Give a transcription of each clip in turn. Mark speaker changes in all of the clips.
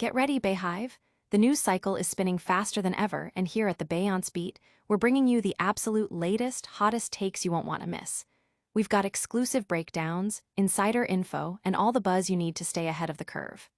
Speaker 1: Get ready, Bayhive. The news cycle is spinning faster than ever, and here at the Bayonce Beat, we're bringing you the absolute latest, hottest takes you won't want to miss. We've got exclusive breakdowns, insider info, and all the buzz you need to stay ahead of the curve.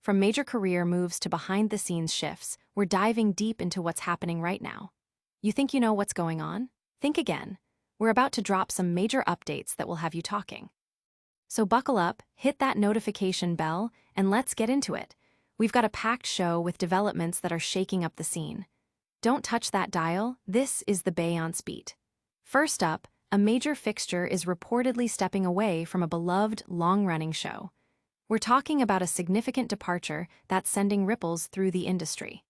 Speaker 1: From major career moves to behind-the-scenes shifts, we're diving deep into what's happening right now. You think you know what's going on? Think again. We're about to drop some major updates that will have you talking. So buckle up, hit that notification bell, and let's get into it. We've got a packed show with developments that are shaking up the scene. Don't touch that dial, this is the Bayonce Beat. First up, a major fixture is reportedly stepping away from a beloved, long-running show. We're talking about a significant departure that's sending ripples through the industry.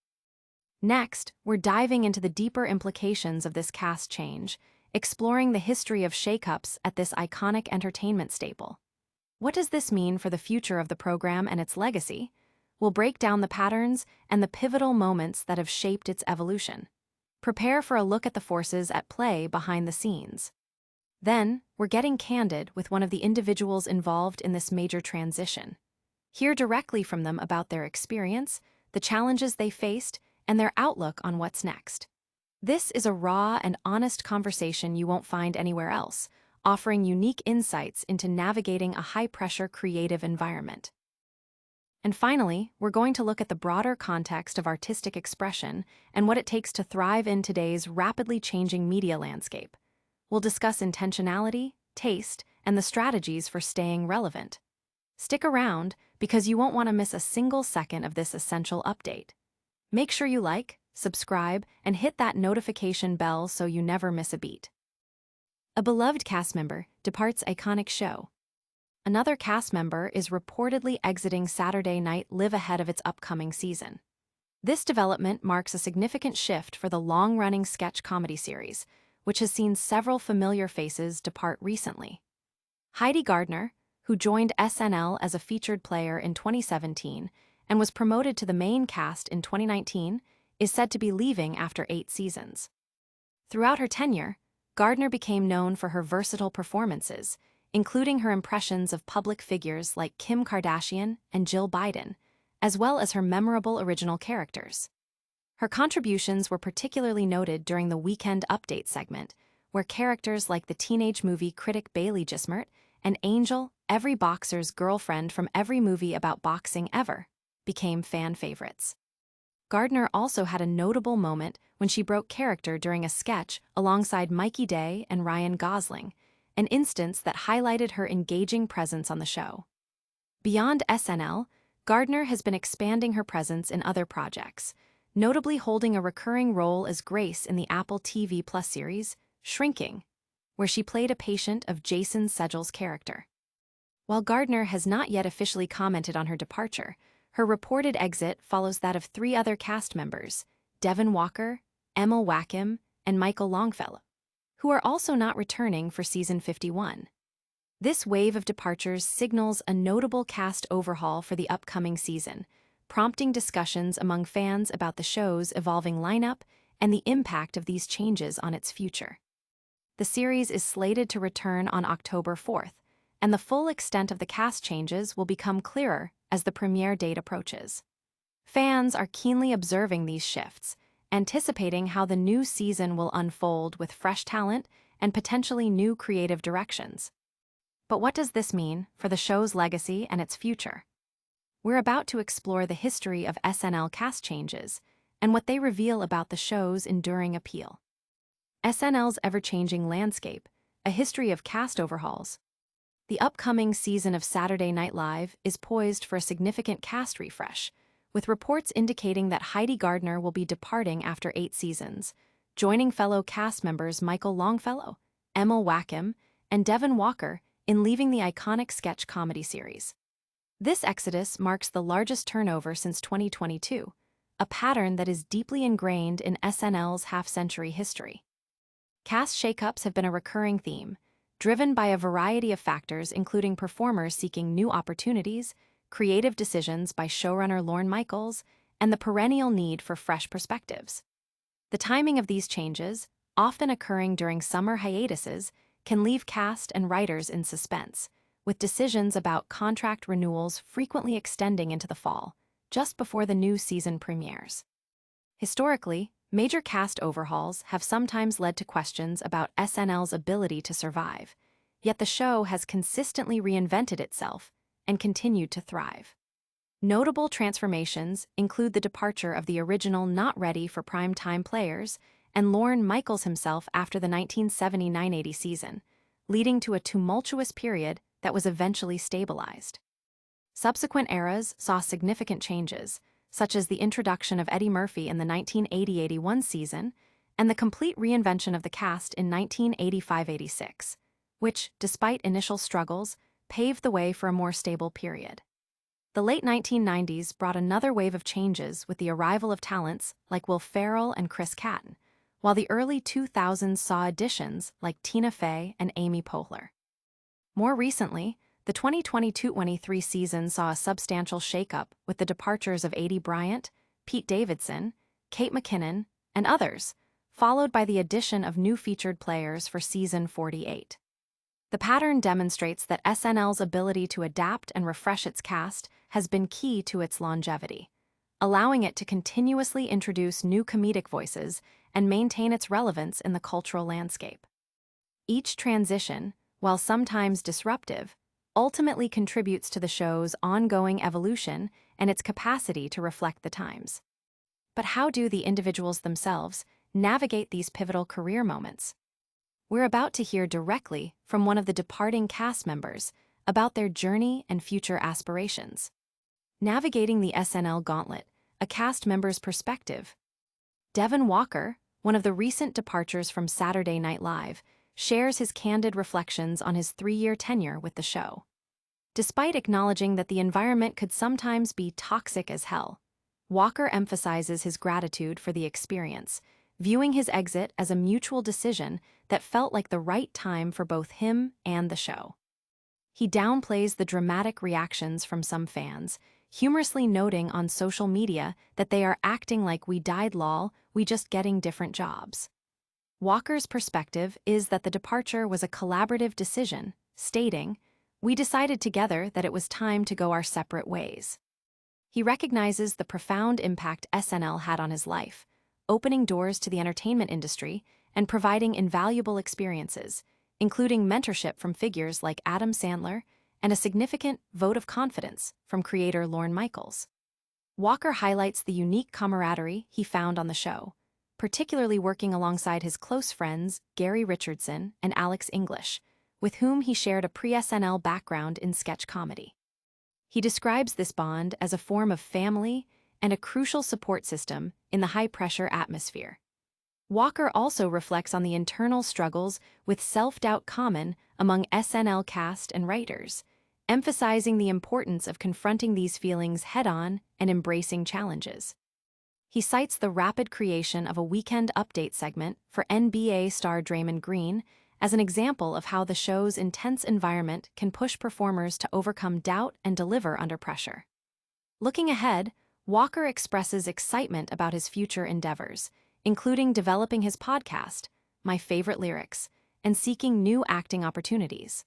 Speaker 1: Next, we're diving into the deeper implications of this cast change, exploring the history of shakeups at this iconic entertainment staple. What does this mean for the future of the program and its legacy? We'll break down the patterns and the pivotal moments that have shaped its evolution. Prepare for a look at the forces at play behind the scenes. Then, we're getting candid with one of the individuals involved in this major transition. Hear directly from them about their experience, the challenges they faced, and their outlook on what's next. This is a raw and honest conversation you won't find anywhere else, offering unique insights into navigating a high-pressure creative environment. And finally, we're going to look at the broader context of artistic expression and what it takes to thrive in today's rapidly changing media landscape. We'll discuss intentionality, taste, and the strategies for staying relevant. Stick around, because you won't want to miss a single second of this essential update. Make sure you like, subscribe, and hit that notification bell so you never miss a beat. A beloved cast member departs iconic show. Another cast member is reportedly exiting Saturday Night Live ahead of its upcoming season. This development marks a significant shift for the long-running sketch comedy series, which has seen several familiar faces depart recently. Heidi Gardner, who joined SNL as a featured player in 2017 and was promoted to the main cast in 2019, is said to be leaving after 8 seasons. Throughout her tenure, Gardner became known for her versatile performances, including her impressions of public figures like Kim Kardashian and Jill Biden, as well as her memorable original characters. Her contributions were particularly noted during the Weekend Update segment, where characters like the teenage movie critic Bailey Gismert and Angel, every boxer's girlfriend from every movie about boxing ever, became fan favorites. Gardner also had a notable moment when she broke character during a sketch alongside Mikey Day and Ryan Gosling, an instance that highlighted her engaging presence on the show. Beyond SNL, Gardner has been expanding her presence in other projects, notably holding a recurring role as Grace in the Apple TV Plus series, Shrinking, where she played a patient of Jason Segel's character. While Gardner has not yet officially commented on her departure, her reported exit follows that of 3 other cast members, Devon Walker, Emil Wackham, and Michael Longfellow, who are also not returning for season 51. This wave of departures signals a notable cast overhaul for the upcoming season, prompting discussions among fans about the show's evolving lineup and the impact of these changes on its future. The series is slated to return on October 4th, and the full extent of the cast changes will become clearer as the premiere date approaches. Fans are keenly observing these shifts, anticipating how the new season will unfold with fresh talent and potentially new creative directions. But what does this mean for the show's legacy and its future? We're about to explore the history of SNL cast changes and what they reveal about the show's enduring appeal. SNL's ever-changing landscape, a history of cast overhauls. The upcoming season of Saturday Night Live is poised for a significant cast refresh, with reports indicating that Heidi Gardner will be departing after 8 seasons, joining fellow cast members Michael Longfellow, Emil Wackham, and Devon Walker in leaving the iconic sketch comedy series. This exodus marks the largest turnover since 2022, a pattern that is deeply ingrained in SNL's half-century history. Cast shakeups have been a recurring theme, driven by a variety of factors including performers seeking new opportunities, creative decisions by showrunner Lorne Michaels, and the perennial need for fresh perspectives. The timing of these changes, often occurring during summer hiatuses, can leave cast and writers in suspense, with decisions about contract renewals frequently extending into the fall, just before the new season premieres. Historically, major cast overhauls have sometimes led to questions about SNL's ability to survive, yet the show has consistently reinvented itself and continued to thrive. Notable transformations include the departure of the original not ready for prime-time players and Lorne Michaels himself after the 1979-80 season, leading to a tumultuous period that was eventually stabilized. Subsequent eras saw significant changes, such as the introduction of Eddie Murphy in the 1980-81 season and the complete reinvention of the cast in 1985-86, which, despite initial struggles, paved the way for a more stable period. The late 1990s brought another wave of changes with the arrival of talents like Will Ferrell and Chris Kattan, while the early 2000s saw additions like Tina Fey and Amy Poehler. More recently, the 2022-23 season saw a substantial shakeup with the departures of Aidy Bryant, Pete Davidson, Kate McKinnon, and others, followed by the addition of new featured players for season 48. The pattern demonstrates that SNL's ability to adapt and refresh its cast has been key to its longevity, allowing it to continuously introduce new comedic voices and maintain its relevance in the cultural landscape. Each transition, while sometimes disruptive, ultimately contributes to the show's ongoing evolution and its capacity to reflect the times. But how do the individuals themselves navigate these pivotal career moments? We're about to hear directly from one of the departing cast members about their journey and future aspirations. Navigating the SNL gauntlet, a cast member's perspective. Devon Walker, one of the recent departures from Saturday Night Live, shares his candid reflections on his 3-year tenure with the show. Despite acknowledging that the environment could sometimes be toxic as hell, Walker emphasizes his gratitude for the experience, viewing his exit as a mutual decision that felt like the right time for both him and the show. He downplays the dramatic reactions from some fans, humorously noting on social media that they are acting like we died lol, we just getting different jobs. Walker's perspective is that the departure was a collaborative decision, stating, "We decided together that it was time to go our separate ways." He recognizes the profound impact SNL had on his life, opening doors to the entertainment industry and providing invaluable experiences, including mentorship from figures like Adam Sandler and a significant vote of confidence from creator Lorne Michaels. Walker highlights the unique camaraderie he found on the show, particularly working alongside his close friends Gary Richardson and Alex English, with whom he shared a pre-SNL background in sketch comedy. He describes this bond as a form of family and a crucial support system in the high-pressure atmosphere. Walker also reflects on the internal struggles with self-doubt common among SNL cast and writers, emphasizing the importance of confronting these feelings head-on and embracing challenges. He cites the rapid creation of a weekend update segment for NBA star Draymond Green as an example of how the show's intense environment can push performers to overcome doubt and deliver under pressure. Looking ahead, Walker expresses excitement about his future endeavors, including developing his podcast, My Favorite Lyrics, and seeking new acting opportunities.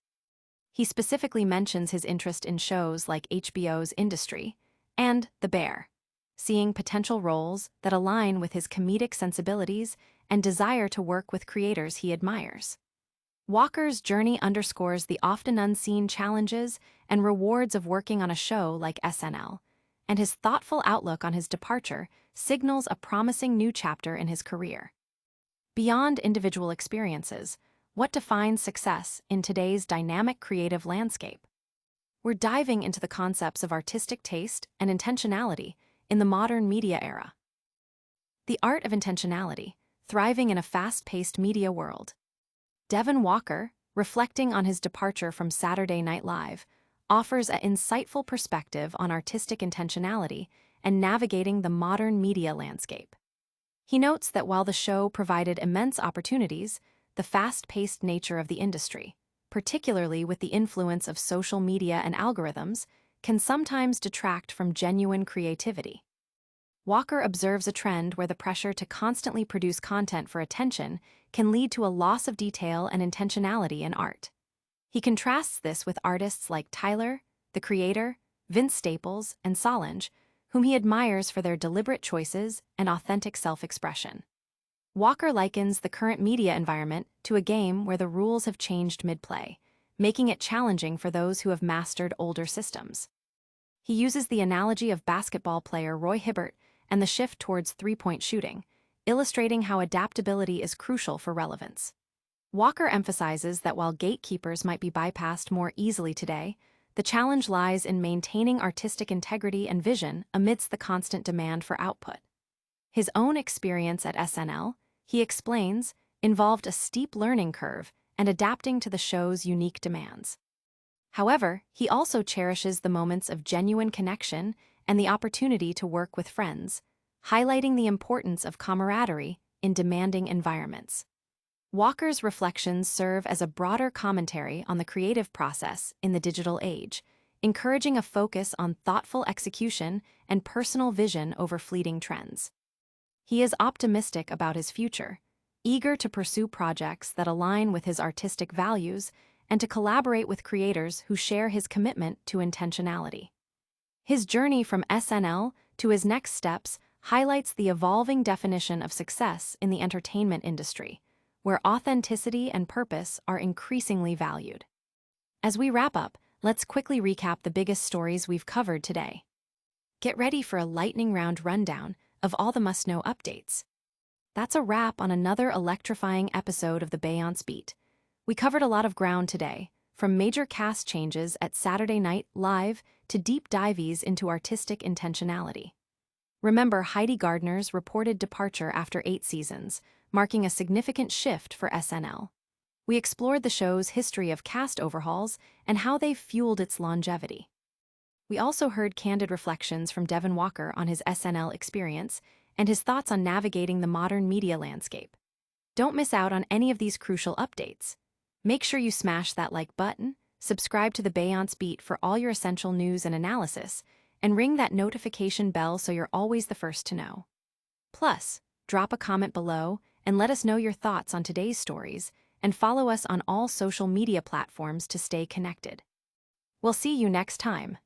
Speaker 1: He specifically mentions his interest in shows like HBO's Industry and The Bear, seeing potential roles that align with his comedic sensibilities and desire to work with creators he admires. Walker's journey underscores the often unseen challenges and rewards of working on a show like SNL, and his thoughtful outlook on his departure signals a promising new chapter in his career. Beyond individual experiences, what defines success in today's dynamic creative landscape? We're diving into the concepts of artistic taste and intentionality in the modern media era. The art of intentionality, thriving in a fast-paced media world. Devon Walker, reflecting on his departure from Saturday Night Live, offers an insightful perspective on artistic intentionality and navigating the modern media landscape. He notes that while the show provided immense opportunities, the fast-paced nature of the industry, particularly with the influence of social media and algorithms, can sometimes detract from genuine creativity. Walker observes a trend where the pressure to constantly produce content for attention can lead to a loss of detail and intentionality in art. He contrasts this with artists like Tyler, The Creator, Vince Staples, and Solange, whom he admires for their deliberate choices and authentic self-expression. Walker likens the current media environment to a game where the rules have changed mid-play, making it challenging for those who have mastered older systems. He uses the analogy of basketball player Roy Hibbert and the shift towards three-point shooting, illustrating how adaptability is crucial for relevance. Walker emphasizes that while gatekeepers might be bypassed more easily today, the challenge lies in maintaining artistic integrity and vision amidst the constant demand for output. His own experience at SNL, he explains, involved a steep learning curve and adapting to the show's unique demands. However, he also cherishes the moments of genuine connection and the opportunity to work with friends, highlighting the importance of camaraderie in demanding environments. Walker's reflections serve as a broader commentary on the creative process in the digital age, encouraging a focus on thoughtful execution and personal vision over fleeting trends. He is optimistic about his future, eager to pursue projects that align with his artistic values and to collaborate with creators who share his commitment to intentionality. His journey from SNL to his next steps highlights the evolving definition of success in the entertainment industry, where authenticity and purpose are increasingly valued. As we wrap up, let's quickly recap the biggest stories we've covered today. Get ready for a lightning round rundown of all the must-know updates. That's a wrap on another electrifying episode of the Beyonce Beat. We covered a lot of ground today, from major cast changes at Saturday Night Live to deep dives into artistic intentionality. Remember Heidi Gardner's reported departure after 8 seasons, marking a significant shift for SNL. We explored the show's history of cast overhauls and how they've fueled its longevity. We also heard candid reflections from Devon Walker on his SNL experience and his thoughts on navigating the modern media landscape. Don't miss out on any of these crucial updates. Make sure you smash that like button, subscribe to the Beyonce Beat for all your essential news and analysis, and ring that notification bell so you're always the first to know. Plus, drop a comment below and let us know your thoughts on today's stories, and follow us on all social media platforms to stay connected. We'll see you next time.